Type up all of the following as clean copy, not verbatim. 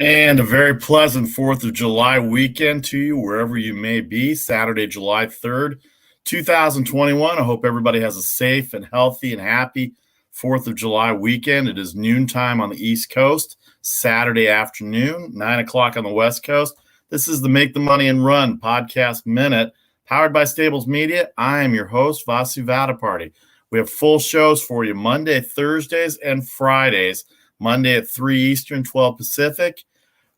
And a very pleasant 4th of July weekend to you, wherever you may be. Saturday, July 3rd, 2021. I hope everybody has a safe and healthy and happy 4th of July weekend. It is noontime on the East Coast, Saturday afternoon, 9 o'clock on the West Coast. This is the Make the Money and Run podcast minute, powered by Stables Media. I am your host, Vasu Vadaparty. We have full shows for you Monday, Thursdays, and Fridays. Monday at 3 Eastern, 12 Pacific.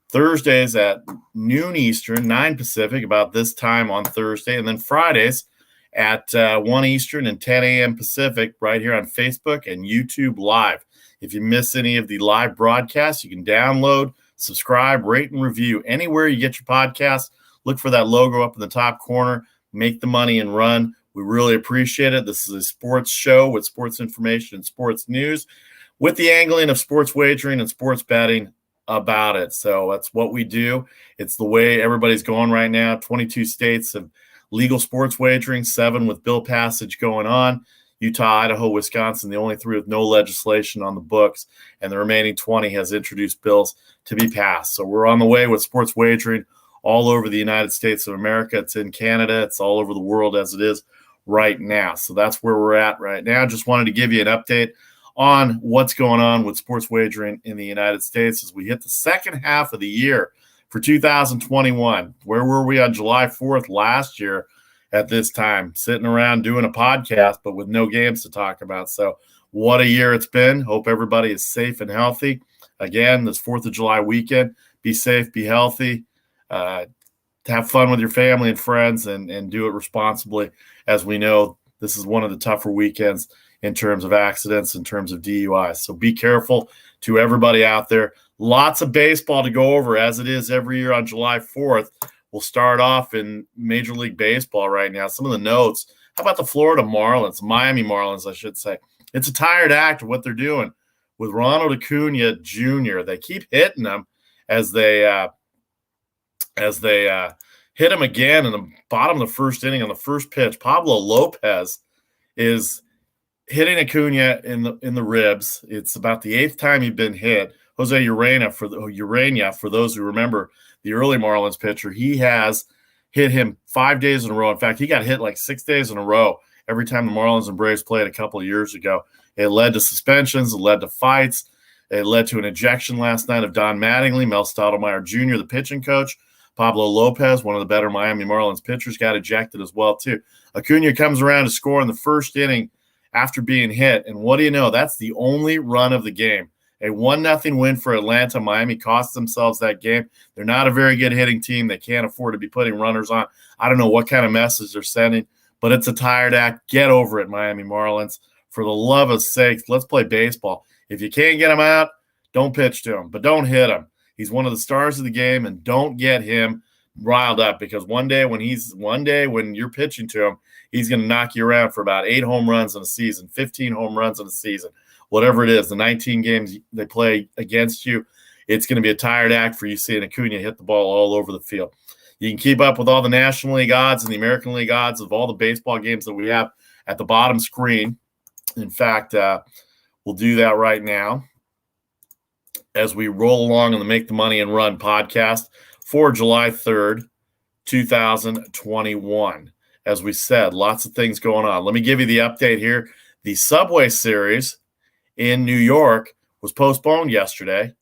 Thursdays at noon Eastern, 9 Pacific, about this time on Thursday. And then Fridays at 1 Eastern and 10 a.m. Pacific, right here on Facebook and YouTube Live. If you miss any of the live broadcasts, you can download, subscribe, rate, and review anywhere you get your podcast. Look for that logo up in the top corner. Make the money and run. We really appreciate it. This is a sports show with sports information and sports news, with the angling of sports wagering and sports betting about it. So that's what we do. It's the way everybody's going right now. 22 states have legal sports wagering, 7 with bill passage going on. Utah, Idaho, Wisconsin, the only 3 with no legislation on the books, and the remaining 20 has introduced bills to be passed. So we're on the way with sports wagering all over the United States of America. It's in Canada. It's all over the world as it is right now. So that's where we're at right now. Just wanted to give you an update on what's going on with sports wagering in the United States as we hit the second half of the year for 2021. Where were we on July 4th last year at this time? Sitting around doing a podcast, but with no games to talk about. So what a year it's been. Hope everybody is safe and healthy. Again, this 4th of July weekend, be safe, be healthy, have fun with your family and friends, and do it responsibly. As we know, this is one of the tougher weekends in terms of accidents, in terms of DUIs. So be careful to everybody out there. Lots of baseball to go over, as it is every year on July 4th. We'll start off in Major League Baseball right now. Some of the notes. How about the Florida Marlins, Miami Marlins, I should say. It's a tired act of what they're doing with Ronald Acuna Jr. They keep hitting them as they hit him again in the bottom of the first inning on the first pitch. Pablo Lopez is hitting Acuna in the ribs. It's about the 8th time he'd been hit. Jose Urena, for those who remember the early Marlins pitcher, he has hit him 5 days in a row. In fact, he got hit like 6 days in a row every time the Marlins and Braves played a couple of years ago. It led to suspensions. It led to fights. It led to an ejection last night of Don Mattingly, Mel Stottlemyre Jr., the pitching coach. Pablo Lopez, one of the better Miami Marlins pitchers, got ejected as well, too. Acuna comes around to score in the first inning after being hit. And what do you know? That's the only run of the game. A 1-0 win for Atlanta. Miami cost themselves that game. They're not a very good hitting team. They can't afford to be putting runners on. I don't know what kind of message they're sending, but it's a tired act. Get over it, Miami Marlins. For the love of sakes, let's play baseball. If you can't get him out, don't pitch to him, but don't hit him. He's one of the stars of the game, and don't get him riled up, because one day when you're pitching to him, he's going to knock you around for about 8 home runs in a season, 15 home runs in a season, whatever it is. The 19 games they play against you, it's going to be a tired act for you seeing Acuna hit the ball all over the field. You can keep up with all the National League odds and the American League odds of all the baseball games that we have at the bottom screen. In fact, we'll do that right now as we roll along on the Make the Money and Run podcast for July 3rd, 2021. As we said, lots of things going on. Let me give you the update here. The Subway Series in New York was postponed yesterday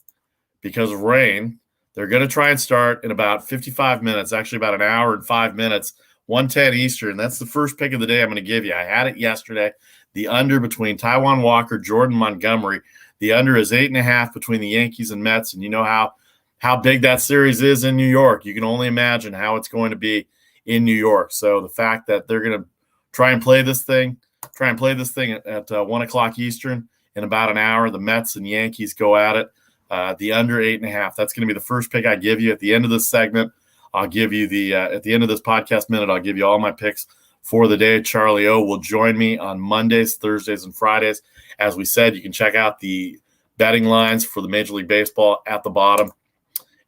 because of rain. They're going to try and start in about 55 minutes, actually about an hour and 5 minutes, 1:10 Eastern. That's the first pick of the day I'm going to give you. I had it yesterday. The under between Taijuan Walker, Jordan Montgomery. The under is 8.5 between the Yankees and Mets. And you know how big that series is in New York. You can only imagine how it's going to be in New York. So the fact that they're going to try and play this thing at 1 o'clock Eastern in about an hour, the Mets and Yankees go at it. The under 8.5. That's going to be the first pick I give you at the end of this segment. I'll give you at the end of this podcast minute, I'll give you all my picks for the day. Charlie O will join me on Mondays, Thursdays, and Fridays. As we said, you can check out the betting lines for the Major League Baseball at the bottom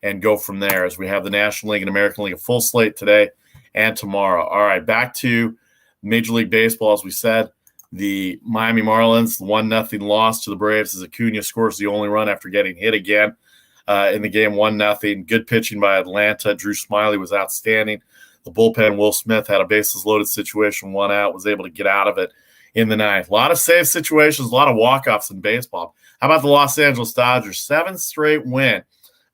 and go from there, as we have the National League and American League a full slate today and tomorrow. All right, back to Major League Baseball. As we said, the Miami Marlins, 1-0 loss to the Braves as Acuna scores the only run after getting hit again. in the game, 1-0. Good pitching by Atlanta. Drew Smiley was outstanding. The bullpen, Will Smith, had a bases loaded situation, 1 out, was able to get out of it in the ninth. A lot of save situations, a lot of walk-offs in baseball. How about the Los Angeles Dodgers? 7th straight win.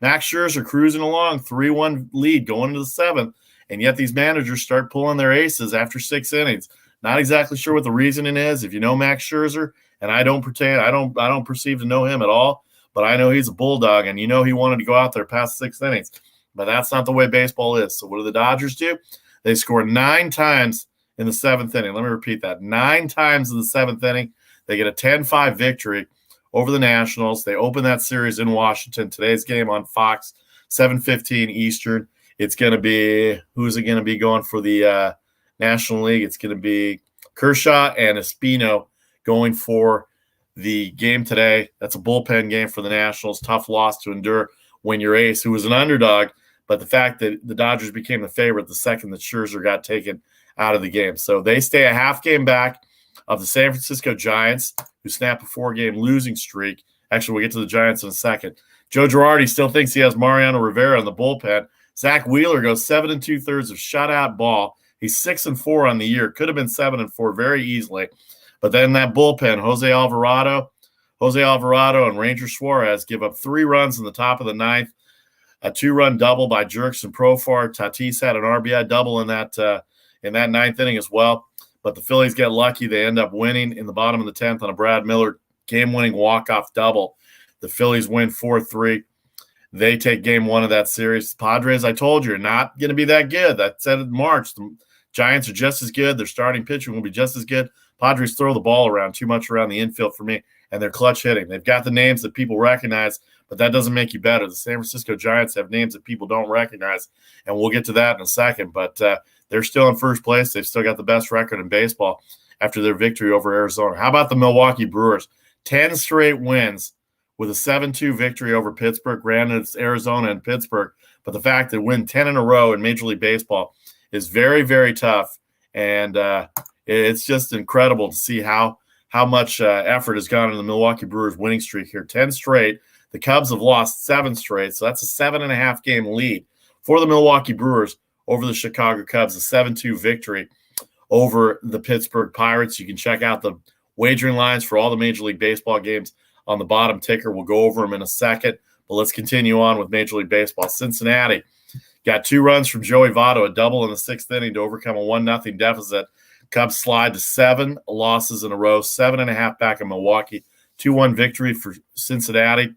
Max Scherzer cruising along, 3-1 lead going into the 7th, and yet these managers start pulling their aces after 6 innings. Not exactly sure what the reasoning is. If you know Max Scherzer, and I don't perceive to know him at all, but I know he's a bulldog, and he wanted to go out there past 6 innings. But that's not the way baseball is. So what do the Dodgers do? They score 9 times in the 7th inning. Let me repeat that. 9 times in the 7th inning. They get a 10-5 victory over the Nationals. They open that series in Washington. Today's game on Fox, 7:15 Eastern. It's going to be – who's it going to be going for the National League? It's going to be Kershaw and Espino going for the game today. That's a bullpen game for the Nationals. Tough loss to endure when your ace, who was an underdog, but the fact that the Dodgers became the favorite the second that Scherzer got taken out of the game. So they stay a half game back of the San Francisco Giants, who snap a 4-game losing streak. Actually, we'll get to the Giants in a second. Joe Girardi still thinks he has Mariano Rivera in the bullpen. Zach Wheeler goes 7 2/3 of shutout ball. He's 6-4 on the year. Could have been 7-4 very easily. But then that bullpen, Jose Alvarado and Ranger Suarez give up 3 runs in the top of the 9th. A 2-run double by Jerks and Profar. Tatis had an RBI double in that 9th inning as well. But the Phillies get lucky. They end up winning in the bottom of the 10th on a Brad Miller game-winning walk-off double. The Phillies win 4-3. They take game 1 of that series. Padres, I told you, are not going to be that good. That said in March. The Giants are just as good. Their starting pitching will be just as good. Padres throw the ball around too much around the infield for me, and they're clutch hitting. They've got the names that people recognize, but that doesn't make you better. The San Francisco Giants have names that people don't recognize, and we'll get to that in a second. But they're still in first place. They've still got the best record in baseball after their victory over Arizona. How about the Milwaukee Brewers? 10 straight wins with a 7-2 victory over Pittsburgh. Granted, it's Arizona and Pittsburgh, but the fact that win 10 in a row in Major League Baseball is very, very tough, and it's just incredible to see how much effort has gone into the Milwaukee Brewers winning streak here. 10 straight. The Cubs have lost 7 straight, so that's a 7.5 game lead for the Milwaukee Brewers over the Chicago Cubs, a 7-2 victory over the Pittsburgh Pirates. You can check out the wagering lines for all the Major League Baseball games on the bottom ticker. We'll go over them in a second, but let's continue on with Major League Baseball. Cincinnati got 2 runs from Joey Votto, a double in the 6th inning to overcome a 1-0 deficit. Cubs slide to 7 losses in a row, 7.5 back in Milwaukee. 2-1 victory for Cincinnati.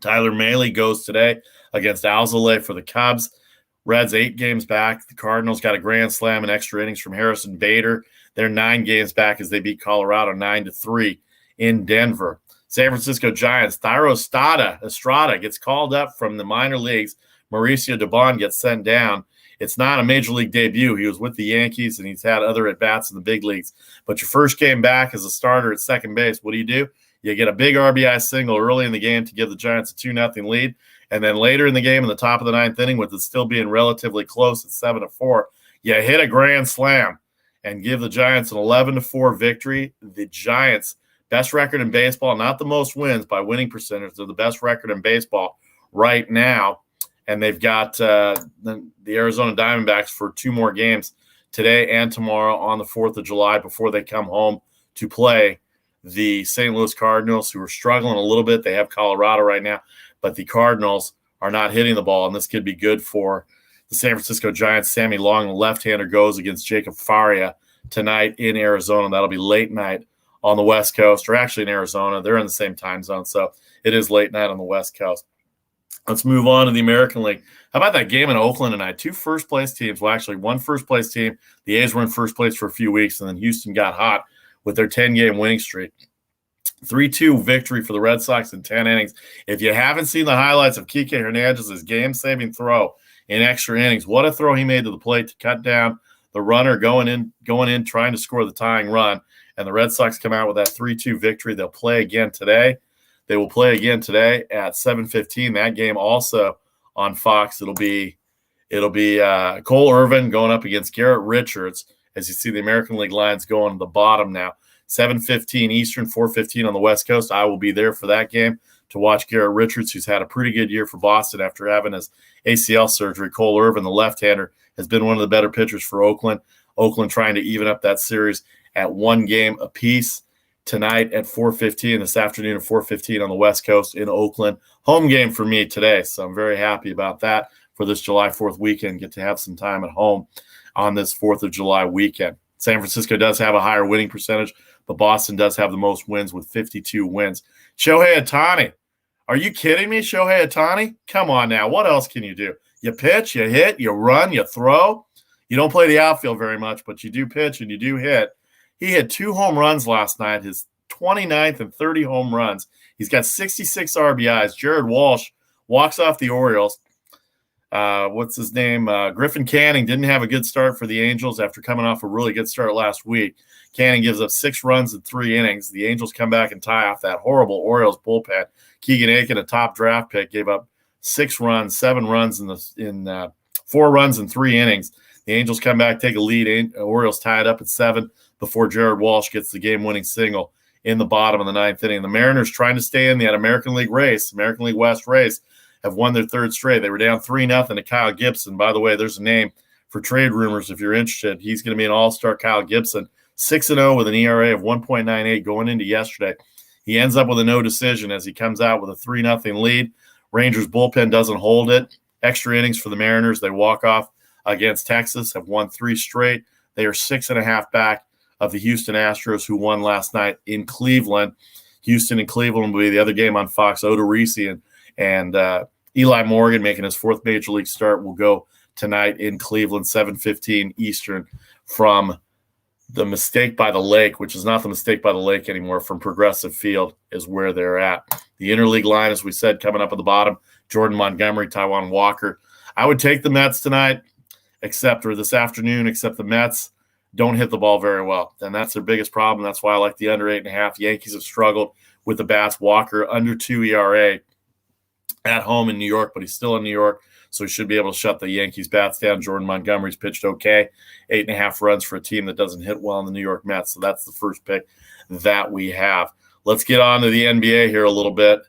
Tyler Mahle goes today against Alzolay for the Cubs. Reds 8 games back. The Cardinals got a grand slam and extra innings from Harrison Bader. They're 9 games back as they beat Colorado 9-3 in Denver. San Francisco Giants, Thairo Estrada gets called up from the minor leagues. Mauricio Dubon gets sent down. It's not a major league debut. He was with the Yankees, and he's had other at-bats in the big leagues. But your first game back as a starter at second base, what do? You get a big RBI single early in the game to give the Giants a 2-0 lead. And then later in the game, in the top of the 9th inning, with it still being relatively close at 7-4, you hit a grand slam and give the Giants an 11-4 victory. The Giants, best record in baseball, not the most wins by winning percentage. They're the best record in baseball right now. And they've got the Arizona Diamondbacks for 2 more games today and tomorrow on the 4th of July before they come home to play the St. Louis Cardinals, who are struggling a little bit. They have Colorado right now, but the Cardinals are not hitting the ball, and this could be good for the San Francisco Giants. Sammy Long, the left-hander, goes against Jacob Faria tonight in Arizona. That'll be late night on the West Coast, or actually in Arizona. They're in the same time zone, so it is late night on the West Coast. Let's move on to the American League. How about that game in Oakland tonight? 2 first-place teams. Well, actually, 1 first-place team. The A's were in first place for a few weeks, and then Houston got hot with their 10-game winning streak. 3-2 victory for the Red Sox in 10 innings. If you haven't seen the highlights of Kike Hernandez's game-saving throw in extra innings, what a throw he made to the plate to cut down the runner going in, trying to score the tying run. And the Red Sox come out with that 3-2 victory. They'll play again today. They will play again today at 7:15. That game also on Fox. It'll be Cole Irvin going up against Garrett Richards. As you see, the American League lines going to the bottom now. 7:15 Eastern, 4:15 on the West Coast. I will be there for that game to watch Garrett Richards, who's had a pretty good year for Boston after having his ACL surgery. Cole Irvin, the left-hander, has been one of the better pitchers for Oakland. Oakland trying to even up that series at 1 game apiece tonight at 4:15, this afternoon at 4:15 on the West Coast in Oakland. Home game for me today, so I'm very happy about that for this July 4th weekend. Get to have some time at home on this 4th of July weekend. San Francisco does have a higher winning percentage, but Boston does have the most wins with 52 wins. Shohei Ohtani. Are you kidding me, Shohei Ohtani? Come on now. What else can you do? You pitch, you hit, you run, you throw. You don't play the outfield very much, but you do pitch and you do hit. He had 2 home runs last night, his 29th and 30 home runs. He's got 66 RBIs. Jared Walsh walks off the Orioles. What's his name? Griffin Canning didn't have a good start for the Angels after coming off a really good start last week. Canning gives up 6 runs in 3 innings. The Angels come back and tie off that horrible Orioles bullpen. Keegan Aiken, a top draft pick, gave up 6 runs, 7 runs in 4 runs in 3 innings. The Angels come back, take a lead. Orioles tie it up at 7 before Jared Walsh gets the game-winning single in the bottom of the 9th inning. The Mariners trying to stay in that American League West race, have won their 3rd straight. They were down 3-0 to Kyle Gibson. By the way, there's a name for trade rumors if you're interested. He's going to be an all-star, Kyle Gibson, 6-0 with an ERA of 1.98 going into yesterday. He ends up with a no decision as he comes out with a 3-0 lead. Rangers bullpen doesn't hold it. Extra innings for the Mariners. They walk off against Texas, have won 3 straight. They are 6.5 back of the Houston Astros, who won last night in Cleveland. Houston and Cleveland will be the other game on Fox. Odorizzi and Eli Morgan, making his 4th major league start, will go tonight in Cleveland, 7:15 Eastern, from the Mistake by the Lake, which is not the Mistake by the Lake anymore, from Progressive Field is where they're at. The interleague line, as we said, coming up at the bottom, Jordan Montgomery, Taijuan Walker. I would take the Mets tonight, except the Mets don't hit the ball very well. And that's their biggest problem. That's why I like the under 8.5. Yankees have struggled with the bats. Walker, under 2 ERA at home in New York, but he's still in New York, so he should be able to shut the Yankees bats down. Jordan Montgomery's pitched okay. 8.5 runs for a team that doesn't hit well in the New York Mets. So that's the first pick that we have. Let's get on to the NBA here a little bit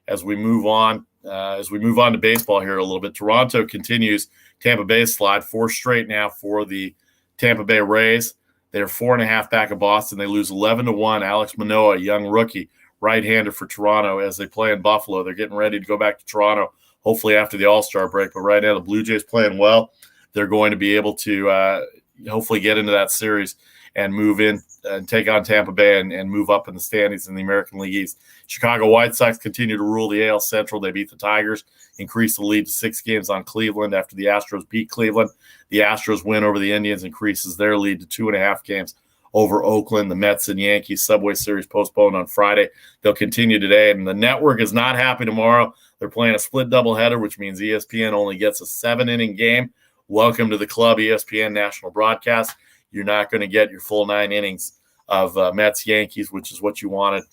as we move on. To baseball here a little bit. Toronto continues Tampa Bay's slide, 4 straight now for the Tampa Bay Rays. They're 4.5 back of Boston. They lose 11-1. Alex Manoah, a young rookie, right-hander for Toronto as they play in Buffalo. They're getting ready to go back to Toronto, hopefully after the All-Star break. But right now the Blue Jays playing well. They're going to be able to hopefully get into that series and move in and take on Tampa Bay and move up in the standings in the American League East. Chicago White Sox continue to rule the AL Central. They beat the Tigers, increased the lead to 6 games on Cleveland after the Astros beat Cleveland. The Astros win over the Indians, increases their lead to 2.5 games over Oakland. The Mets and Yankees Subway Series postponed on Friday. They'll continue today, and the network is not happy tomorrow. They're playing a split doubleheader, which means ESPN only gets a 7-inning game. Welcome to the club, ESPN National Broadcast. You're not going to get your full 9 innings of Mets-Yankees, which is what you wanted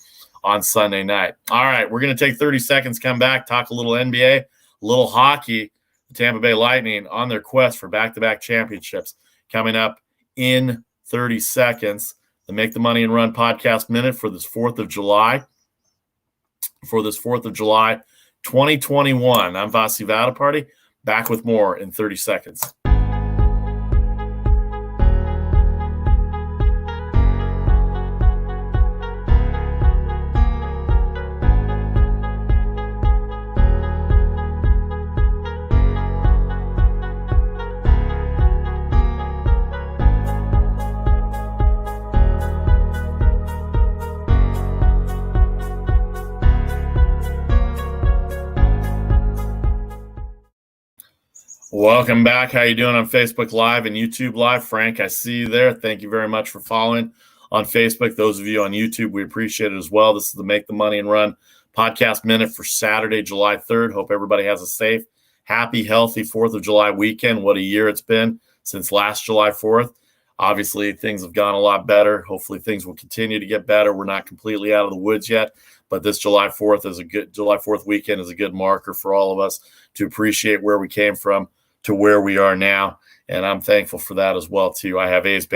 on Sunday night. All right, we're going to take 30 seconds, come back, talk a little NBA, a little hockey. The Tampa Bay Lightning on their quest for back-to-back championships coming up in 30 seconds. The Make the Money and Run podcast minute for this 4th of July. 2021. I'm Vasi Vadaparty. Back with more in 30 seconds. Welcome back. How you doing on Facebook Live and YouTube Live? Frank, I see you there. Thank you very much for following on Facebook. Those of you on YouTube, we appreciate it as well. This is the Make the Money and Run podcast minute for Saturday, July 3rd. Hope everybody has a safe, happy, healthy 4th of July weekend. What a year it's been since last July 4th. Obviously, things have gone a lot better. Hopefully, things will continue to get better. We're not completely out of the woods yet, but this July 4th weekend is a good marker for all of us to appreciate where we came from to where we are now. And I'm thankful for that as well, too. I have A's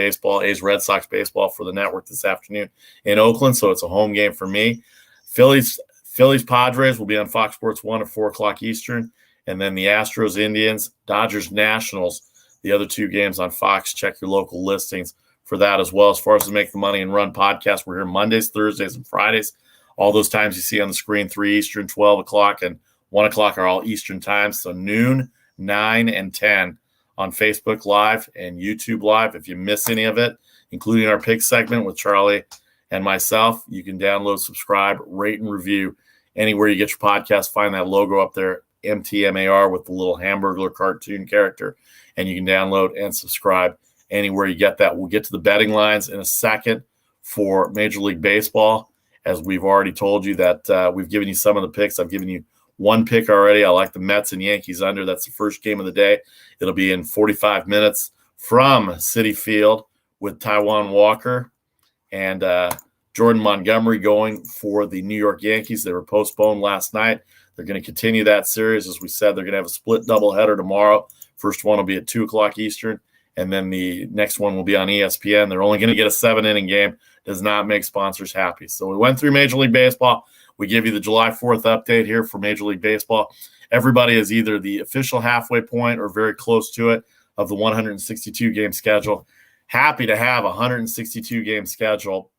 Red Sox baseball for the network this afternoon in Oakland, so it's a home game for me. Phillies Padres will be on Fox Sports 1 at 4 o'clock Eastern. And then the Astros Indians, Dodgers Nationals, the other two games on Fox. Check your local listings for that as well. As far as the Make the Money and Run podcast, we're here Mondays, Thursdays, and Fridays. All those times you see on the screen, 3 Eastern, 12 o'clock, and 1 o'clock are all Eastern times. So noon, 9, and 10 on Facebook Live and YouTube Live. If you miss any of it, including our pick segment with Charlie and myself, you can download, subscribe, rate, and review anywhere you get your podcast. Find that logo up there, MTMAR, with the little Hamburglar cartoon character, and you can download and subscribe anywhere you get that. We'll get to the betting lines in a second for Major League Baseball. As we've already told you that we've given you some of the picks. I've given you one pick already. I like the Mets and Yankees under. That's the first game of the day. It'll be in 45 minutes from Citi Field with Taijuan Walker and Jordan Montgomery going for the New York Yankees. They were postponed last night. They're going to continue that series. As we said, they're going to have a split doubleheader tomorrow. First one will be at 2 o'clock Eastern, and then the next one will be on ESPN. They're only going to get a 7-inning game. Does not make sponsors happy. So we went through Major League Baseball. We give you the July 4th update here for Major League Baseball. Everybody is either the official halfway point or very close to it of the 162-game schedule. Happy to have a 162-game schedule.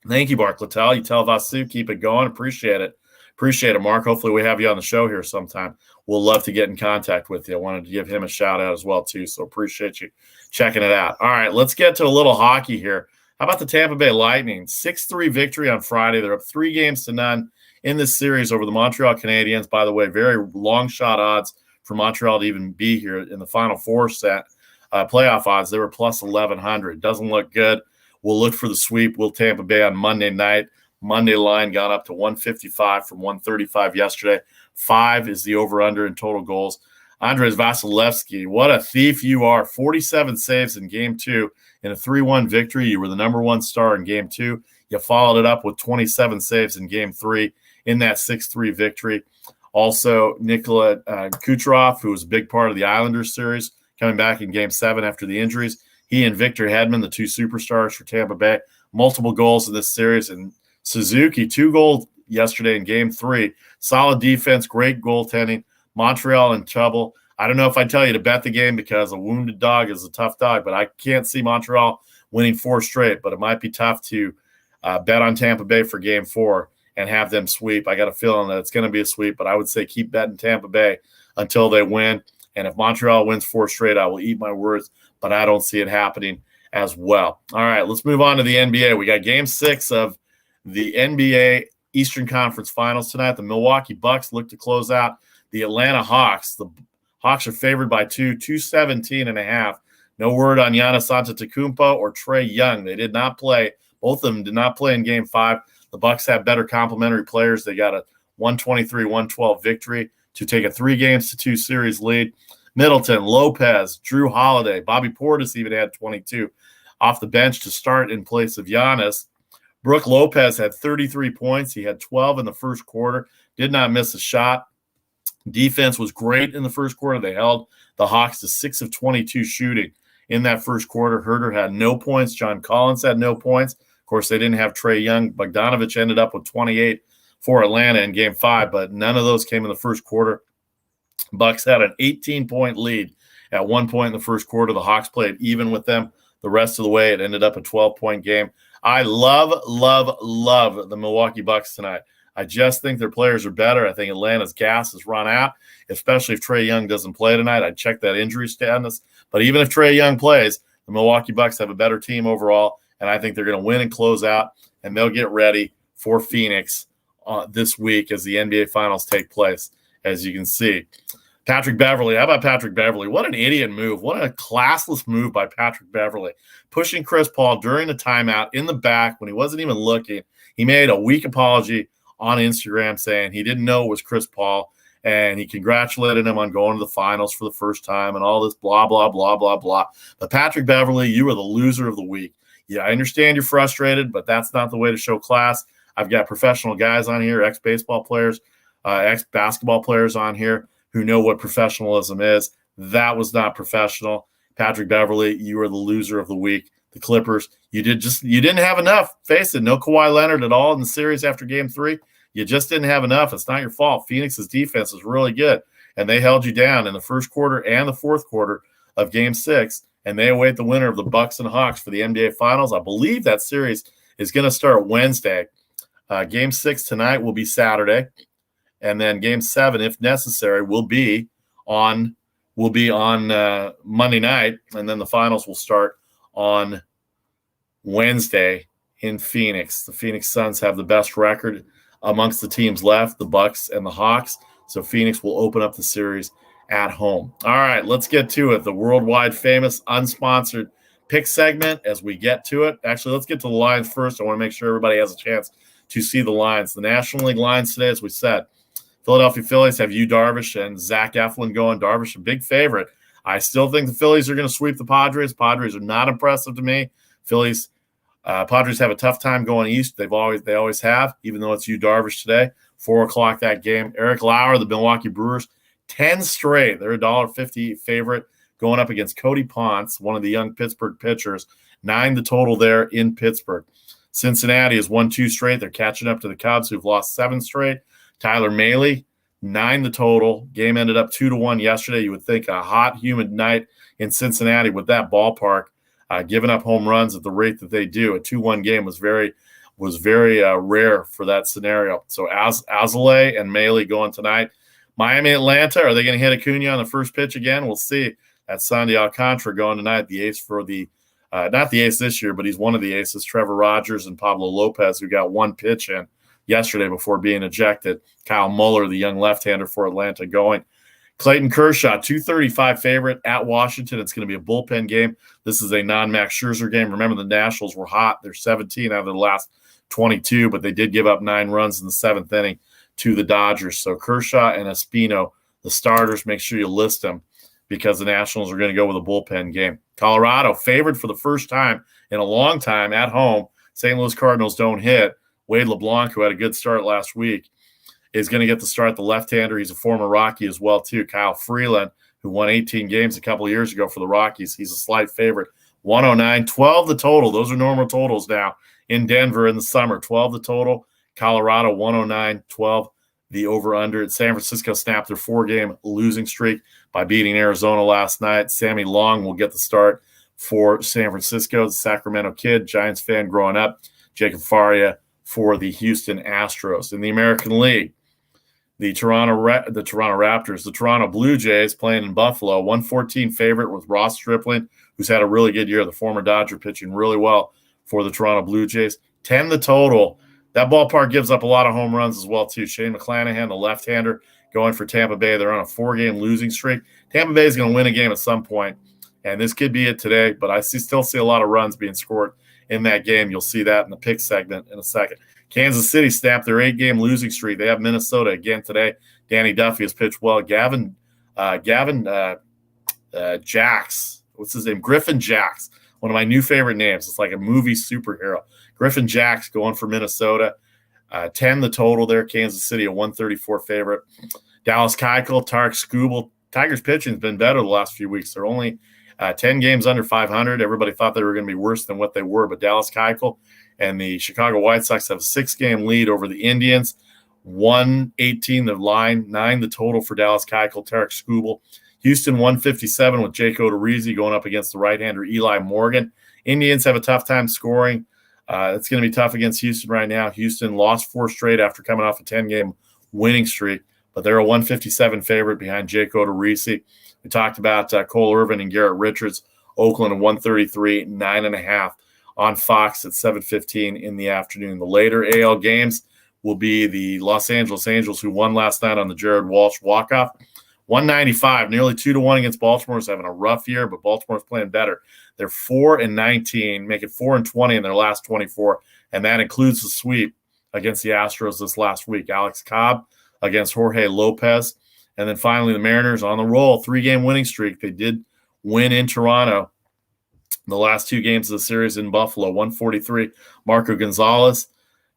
Thank you, Mark Littell. You tell Vasu, keep it going. Appreciate it. Appreciate it, Mark. Hopefully we have you on the show here sometime. We'll love to get in contact with you. I wanted to give him a shout-out as well, too, so appreciate you checking it out. All right, let's get to a little hockey here. How about the Tampa Bay Lightning? 6-3 victory on Friday. They're up 3-0 in this series over the Montreal Canadiens. By the way, very long shot odds for Montreal to even be here in the Final Four set. Playoff odds, they were plus 1,100. Doesn't look good. We'll look for the sweep. Will Tampa Bay on Monday night. Monday line gone up to 155 from 135 yesterday. 5 is the over-under in total goals. Andres Vasilevsky, what a thief you are. 47 saves in Game 2 in a 3-1 victory. You were the number one star in Game 2. You followed it up with 27 saves in Game 3 in that 6-3 victory. Also, Nikola Kucherov, who was a big part of the Islanders series, coming back in Game 7 after the injuries. He and Victor Hedman, the two superstars for Tampa Bay, multiple goals in this series. And Suzuki, 2 goals yesterday in Game 3. Solid defense, great goaltending. Montreal in trouble. I don't know if I tell you to bet the game because a wounded dog is a tough dog, but I can't see Montreal winning 4 straight. But it might be tough to bet on Tampa Bay for Game 4 and have them sweep. I got a feeling that it's going to be a sweep, but I would say keep betting Tampa Bay until they win. And if Montreal wins 4 straight, I will eat my words, but I don't see it happening as well. All right, let's move on to the NBA. We got Game 6 of the NBA Eastern Conference Finals tonight. The Milwaukee Bucks look to close out the Atlanta Hawks. The Hawks are favored by 217.5. No word on Giannis Antetokounmpo or Trae Young. They did not play. Both of them did not play in Game 5. The Bucks have better complementary players. They got a 123-112 victory to take a 3-2 series lead. Middleton, Lopez, Drew Holiday, Bobby Portis even had 22 off the bench to start in place of Giannis. Brook Lopez had 33 points. He had 12 in the first quarter. Did not miss a shot. Defense was great in the first quarter. They held the Hawks to 6 of 22 shooting in that first quarter. Herter had no points. John Collins had no points. Of course, they didn't have Trae Young. Bogdanovich ended up with 28 for Atlanta in Game 5, but none of those came in the first quarter. Bucks had an 18-point lead at one point in the first quarter. The Hawks played even with them the rest of the way. It ended up a 12-point game. I love the Milwaukee Bucks tonight. I just think their players are better. I think Atlanta's gas has run out, especially if Trae Young doesn't play tonight. I'd check that injury status. But even if Trae Young plays, the Milwaukee Bucks have a better team overall, and I think they're going to win and close out, and they'll get ready for Phoenix this week as the NBA Finals take place, as you can see. Patrick Beverley. How about Patrick Beverley? What an idiot move. What a classless move by Patrick Beverley. Pushing Chris Paul during the timeout in the back when he wasn't even looking. He made a weak apology on Instagram saying he didn't know it was Chris Paul, and he congratulated him on going to the finals for the first time and all this blah, blah, blah, blah, blah. But Patrick Beverley, you are the loser of the week. Yeah, I understand you're frustrated, but that's not the way to show class. I've got professional guys on here, ex-baseball players, ex-basketball players on here who know what professionalism is. That was not professional. Patrick Beverley, you are the loser of the week. The Clippers, you didn't have enough. Face it, no Kawhi Leonard at all in the series after Game 3. You just didn't have enough. It's not your fault. Phoenix's defense is really good, and they held you down in the first quarter and the fourth quarter of Game 6, and they await the winner of the Bucks and Hawks for the NBA Finals. I believe that series is going to start Wednesday. Game 6 tonight will be Saturday, and then Game 7, if necessary, will be on Monday night, and then the finals will start on Wednesday in Phoenix. The Phoenix Suns have the best record amongst the teams left, the Bucks and the Hawks. So Phoenix will open up the series at home. All right, let's get to it. The worldwide famous unsponsored pick segment as we get to it. Actually, let's get to the lines first. I want to make sure everybody has a chance to see the lines. The National League lines today, as we said, Philadelphia Phillies have Yu Darvish and Zach Eflin going. Darvish, a big favorite. I still think the Phillies are going to sweep the Padres. Padres are not impressive to me. Padres have a tough time going east. They always have, even though it's Yu Darvish today. 4:00 that game. Eric Lauer, the Milwaukee Brewers, 10 straight. They're a $1.50 favorite going up against Cody Ponce, one of the young Pittsburgh pitchers. 9 the total there in Pittsburgh. Cincinnati has won 2 straight. They're catching up to the Cubs, who've lost 7 straight. Tyler Mahle, 9 the total. Game ended up 2-1 yesterday. You would think a hot, humid night in Cincinnati with that ballpark, giving up home runs at the rate that they do. A 2-1 game was very rare for that scenario. So Alzolay and Mahle going tonight. Miami, Atlanta, are they going to hit Acuna on the first pitch again? We'll see. That's Sandy Alcantara going tonight, the ace for the not the ace this year, but he's one of the aces, Trevor Rogers and Pablo Lopez, who got 1 pitch in yesterday before being ejected. Kyle Muller, the young left-hander for Atlanta, going. Clayton Kershaw, 235 favorite at Washington. It's going to be a bullpen game. This is a non-Max Scherzer game. Remember, the Nationals were hot. They're 17 out of their last 22, but they did give up 9 runs in the 7th inning to the Dodgers. So Kershaw and Espino, the starters, make sure you list them because the Nationals are going to go with a bullpen game. Colorado, favored for the first time in a long time at home. St. Louis Cardinals don't hit. Wade LeBlanc, who had a good start last week, is going to get the start, the left-hander. He's a former Rocky as well, too. Kyle Freeland, who won 18 games a couple of years ago for the Rockies. He's a slight favorite. 109, 12 the total. Those are normal totals now in Denver in the summer. 12 the total. Colorado, 109, 12 the over-under. San Francisco snapped their 4-game losing streak by beating Arizona last night. Sammy Long will get the start for San Francisco, the Sacramento kid, Giants fan growing up. Jacob Faria for the Houston Astros. In the American League, the Toronto Raptors, the Toronto Blue Jays playing in Buffalo, 114 favorite with Ross Stripling, who's had a really good year, the former Dodger, pitching really well for the Toronto Blue Jays. 10 the total. That ballpark gives up a lot of home runs as well, too. Shane McClanahan, the left-hander, going for Tampa Bay. They're on a 4-game losing streak. Tampa Bay is going to win a game at some point, and this could be it today, but I still see a lot of runs being scored in that game. You'll see that in the pick segment in a second. Kansas City snapped their 8-game losing streak. They have Minnesota again today. Danny Duffy has pitched well. Gavin Jax, what's his name? Griffin Jax, one of my new favorite names. It's like a movie superhero. Griffin Jax going for Minnesota. 10 the total there. Kansas City, a 134 favorite. Dallas Keuchel, Tarek Skubal. Tigers pitching has been better the last few weeks. They're only 10 games under 500. Everybody thought they were going to be worse than what they were, but Dallas Keuchel and the Chicago White Sox have a 6-game lead over the Indians. 118 the line, 9 the total for Dallas Keuchel, Tarek Skubal. Houston 157 with Jake Odorizzi going up against the right-hander Eli Morgan. Indians have a tough time scoring. It's going to be tough against Houston right now. Houston lost 4 straight after coming off a 10-game winning streak, but they're a 157 favorite behind Jake Odorizzi. We talked about Cole Irvin and Garrett Richards. Oakland at 133, 9.5 on Fox at 7:15 in the afternoon. The later AL games will be the Los Angeles Angels, who won last night on the Jared Walsh walk-off. 195, nearly 2-1 against Baltimore. Is having a rough year, but Baltimore's playing better. They're 4-19, make it 4-20 in their last 24, and that includes the sweep against the Astros this last week. Alex Cobb against Jorge Lopez. And then finally, the Mariners on the roll, 3-game winning streak. They did win in Toronto the last 2 games of the series in Buffalo, 143. Marco Gonzalez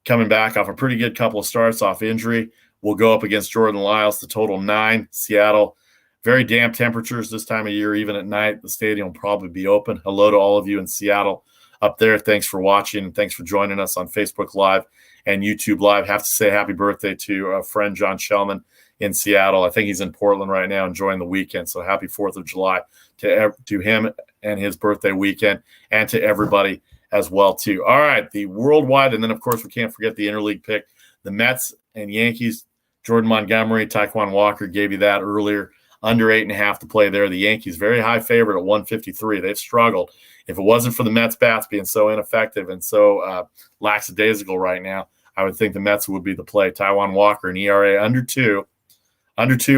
coming back off a pretty good couple of starts off injury. will go up against Jordan Lyles, the total 9. Seattle, very damp temperatures this time of year, even at night. The stadium will probably be open. Hello to all of you in Seattle up there. Thanks for watching, and thanks for joining us on Facebook Live and YouTube Live. Have to say happy birthday to a friend, John Shellman, in Seattle. I think he's in Portland right now enjoying the weekend. So happy 4th of July to him and his birthday weekend, and to everybody as well, too. All right, the worldwide, and then, of course, we can't forget the interleague pick. The Mets and Yankees, Jordan Montgomery, Taekwon Walker gave you that earlier. Under 8.5 to play there. The Yankees, very high favorite at 153. They've struggled. If it wasn't for the Mets bats being so ineffective and so lackadaisical right now, I would think the Mets would be the play. Taekwon Walker, an ERA under 2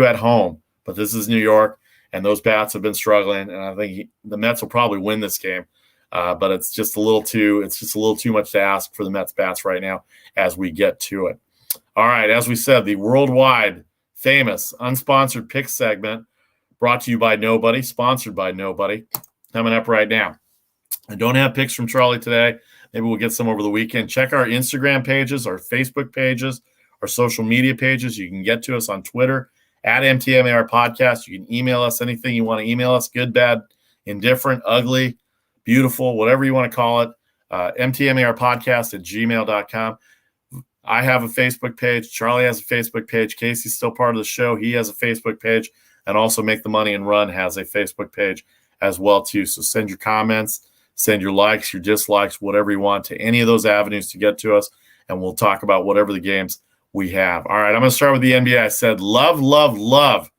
at home. But this is New York, and those bats have been struggling, and I think the Mets will probably win this game. But it's just a little too much to ask for the Mets bats right now as we get to it. All right, as we said, the worldwide famous unsponsored pick segment brought to you by nobody, sponsored by nobody, coming up right now. I don't have picks from Charlie today. Maybe we'll get some over the weekend. Check our Instagram pages, our Facebook pages, our social media pages. You can get to us on Twitter at MTMAR Podcast. You can email us anything you want to email us, good, bad, indifferent, ugly, beautiful, whatever you want to call it. MTMARpodcast@gmail.com. I have a Facebook page. Charlie has a Facebook page. Casey's still part of the show. He has a Facebook page. And also Make the Money and Run has a Facebook page as well, too. So send your comments, send your likes, your dislikes, whatever you want to any of those avenues to get to us, and we'll talk about whatever the games we have. All right, I'm going to start with the NBA. I said love, love, love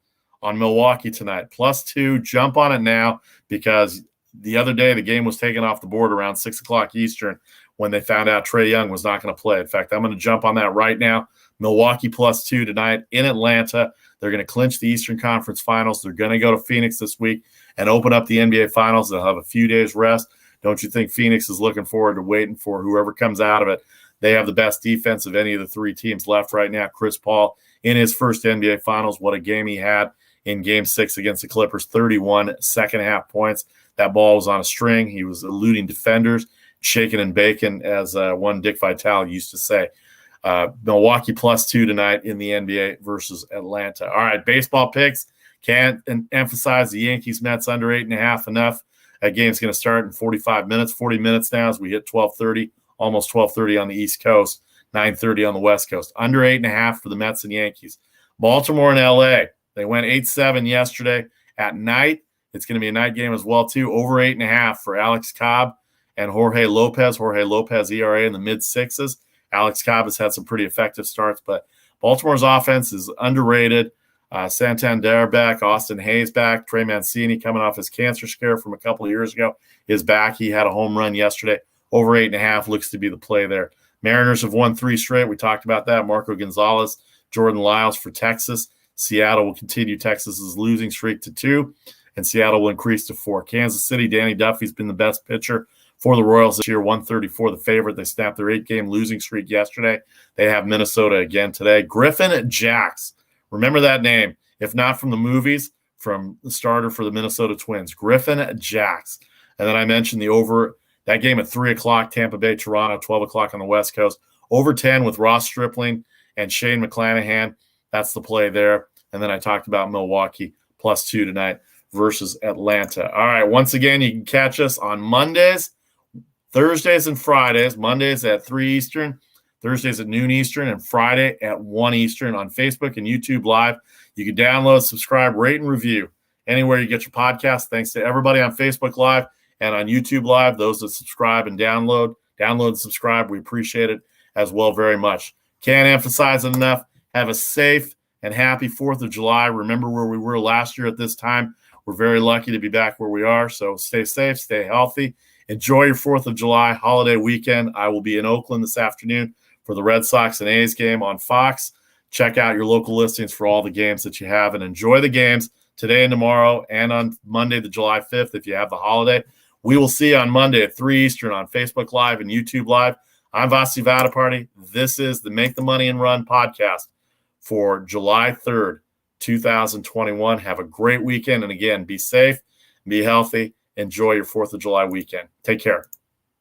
on Milwaukee tonight. +2. Jump on it now, because the other day the game was taken off the board around 6 o'clock Eastern when they found out Trae Young was not going to play. In fact, I'm going to jump on that right now. Milwaukee +2 tonight in Atlanta. They're going to clinch the Eastern Conference Finals. They're going to go to Phoenix this week and open up the NBA Finals. They'll have a few days rest. Don't you think Phoenix is looking forward to waiting for whoever comes out of it? They have the best defense of any of the 3 teams left right now. Chris Paul in his first NBA Finals. What a game he had in Game 6 against the Clippers. 31 second-half points. That ball was on a string. He was eluding defenders, shaking and baking, as one Dick Vitale used to say. Milwaukee +2 tonight in the NBA versus Atlanta. All right, baseball picks. Can't emphasize the Yankees-Mets under 8.5 enough. That game's going to start in 45 minutes, 40 minutes now as we hit 12:30, almost 12:30 on the East Coast, 9:30 on the West Coast. Under 8.5 for the Mets and Yankees. Baltimore and L.A., they went 8-7 yesterday. At night, it's going to be a night game as well, too. Over 8.5 for Alex Cobb and Jorge Lopez. Jorge Lopez ERA in the mid-6s. Alex Cobb has had some pretty effective starts, but Baltimore's offense is underrated. Santander back, Austin Hayes back, Trey Mancini coming off his cancer scare from a couple of years ago is back. He had a home run yesterday. Over 8.5 looks to be the play there. Mariners have won 3 straight. We talked about that. Marco Gonzalez, Jordan Lyles for Texas. Seattle will continue Texas's losing streak to 2, and Seattle will increase to 4. Kansas City, Danny Duffy's been the best pitcher for the Royals this year, 134 the favorite. They snapped their 8-game losing streak yesterday. They have Minnesota again today. Griffin Jacks. Remember that name, if not from the movies, from the starter for the Minnesota Twins, Griffin Jacks. And then I mentioned the over, that game at 3 o'clock, Tampa Bay, Toronto, 12 o'clock on the West Coast. Over 10 with Ross Stripling and Shane McClanahan. That's the play there. And then I talked about Milwaukee +2 tonight versus Atlanta. All right, once again, you can catch us on Mondays, Thursdays, and Fridays. Mondays at 3 Eastern. Thursdays at noon Eastern, and Friday at 1 Eastern on Facebook and YouTube Live. You can download, subscribe, rate, and review anywhere you get your podcast. Thanks to everybody on Facebook Live and on YouTube Live, those that subscribe and download and subscribe. We appreciate it as well very much. Can't emphasize it enough. Have a safe and happy 4th of July. Remember where we were last year at this time. We're very lucky to be back where we are, so stay safe, stay healthy. Enjoy your 4th of July holiday weekend. I will be in Oakland this afternoon for the Red Sox and A's game on Fox. Check out your local listings for all the games that you have, and enjoy the games today and tomorrow and on Monday, the July 5th, if you have the holiday. We will see you on Monday at 3 Eastern on Facebook Live and YouTube Live. I'm Vasi Vadaparty. This is the Make the Money and Run podcast for July 3rd, 2021. Have a great weekend, and again, be safe, be healthy. Enjoy your 4th of July weekend. Take care.